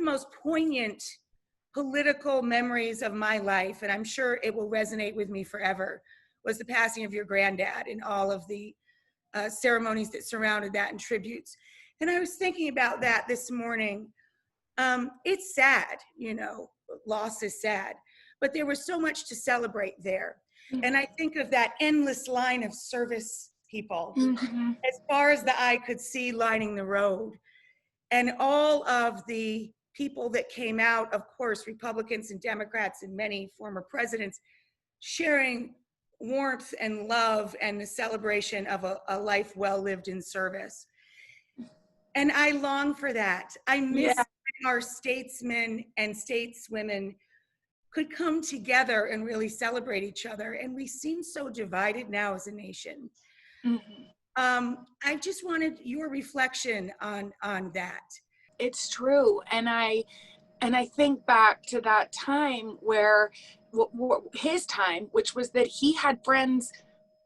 most poignant political memories of my life, and I'm sure it will resonate with me forever, was the passing of your granddad and all of the ceremonies that surrounded that and tributes. And I was thinking about that this morning. It's sad, you know, loss is sad, but there was so much to celebrate there. And I think of that endless line of service people, as far as the eye could see, lining the road. And all of the people that came out, of course, Republicans and Democrats and many former presidents, sharing warmth and love and the celebration of a life well lived in service. And I long for that. I miss our statesmen and stateswomen could come together and really celebrate each other. And we seem so divided now as a nation. I just wanted your reflection on that. It's true. And I think back to that time where his time, which was that he had friends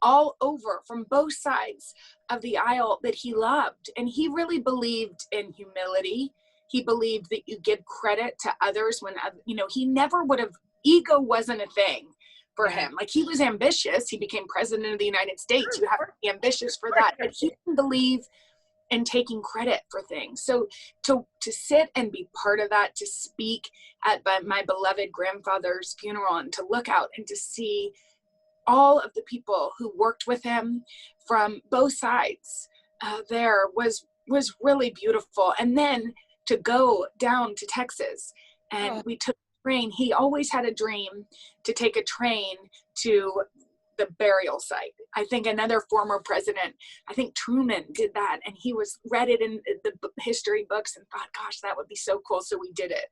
all over from both sides of the aisle that he loved. And he really believed in humility. He believed that you give credit to others when, you know, he never would have, ego wasn't a thing for him. Like, he was ambitious. He became president of the United States. You have to be ambitious for that. But he didn't believe in taking credit for things. So to sit and be part of that, to speak at my beloved grandfather's funeral and to look out and to see all of the people who worked with him from both sides there was really beautiful. And then to go down to Texas and we took a train. He always had a dream to take a train to the burial site. I think another former president, I think Truman, did that, and he read it in the history books and thought, gosh, that would be so cool. So we did it.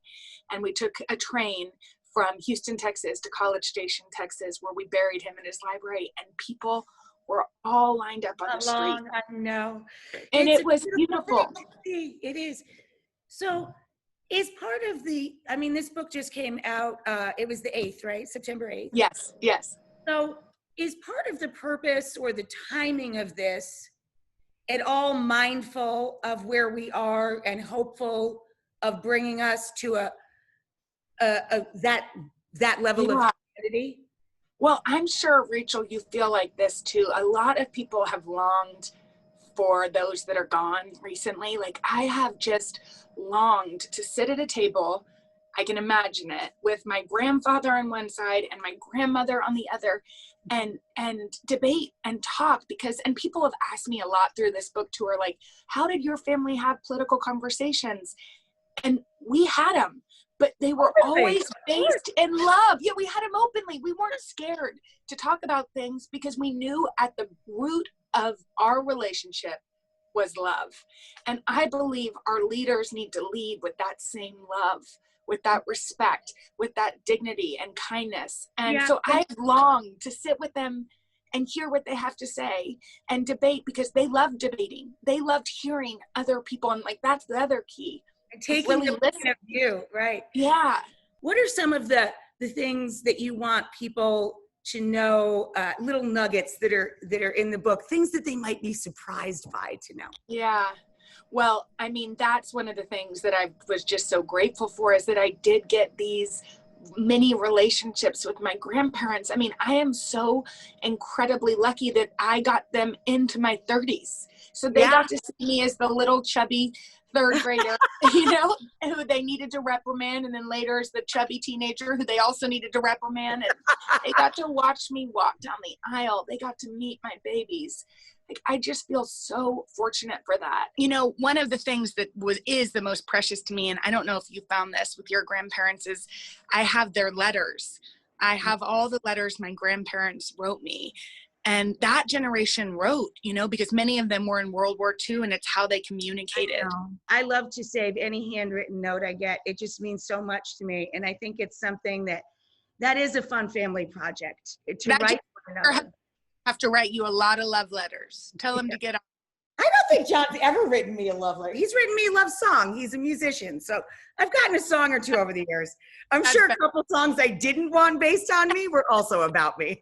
And we took a train from Houston, Texas to College Station, Texas, where we buried him in his library, and people were all lined up on the street. I know. And it was beautiful. It is. So is part of I mean, this book just came out, it was the 8th, right? September 8th. Yes. So is part of the purpose or the timing of this at all mindful of where we are and hopeful of bringing us to that level of humanity? Well, I'm sure, Rachel, you feel like this too. A lot of people have longed for those that are gone recently. Like, I have just longed to sit at a table, I can imagine it, with my grandfather on one side and my grandmother on the other, and debate and talk, and people have asked me a lot through this book tour, like, how did your family have political conversations? And we had them, but they were always based in love. Yeah, we had them openly. We weren't scared to talk about things because we knew at the root of our relationship was love. And I believe our leaders need to lead with that same love, with that respect, with that dignity and kindness. And so I long to sit with them and hear what they have to say and debate, because they love debating. They loved hearing other people. And like, that's the other key. And taking the point of view, right? Yeah. What are some of the things that you want people to know, little nuggets that are in the book, things that they might be surprised by to know? Yeah. Well, I mean, that's one of the things that I was just so grateful for, is that I did get these many relationships with my grandparents. I mean, I am so incredibly lucky that I got them into my 30s. So they got to see me as the little chubby third grader, you know, who they needed to reprimand. And then later as the chubby teenager who they also needed to reprimand. And they got to watch me walk down the aisle. They got to meet my babies. Like, I just feel so fortunate for that. You know, one of the things that is the most precious to me, and I don't know if you found this with your grandparents, is I have their letters. I have all the letters my grandparents wrote me. And that generation wrote, you know, because many of them were in World War II, and it's how they communicated. I love to save any handwritten note I get. It just means so much to me. And I think it's something that is a fun family project, to write for another. Have to write you a lot of love letters. Tell him to get on. I don't think John's ever written me a love letter. He's written me a love song. He's a musician. So I've gotten a song or two over the years. I'm sure a couple songs I didn't want based on me were also about me.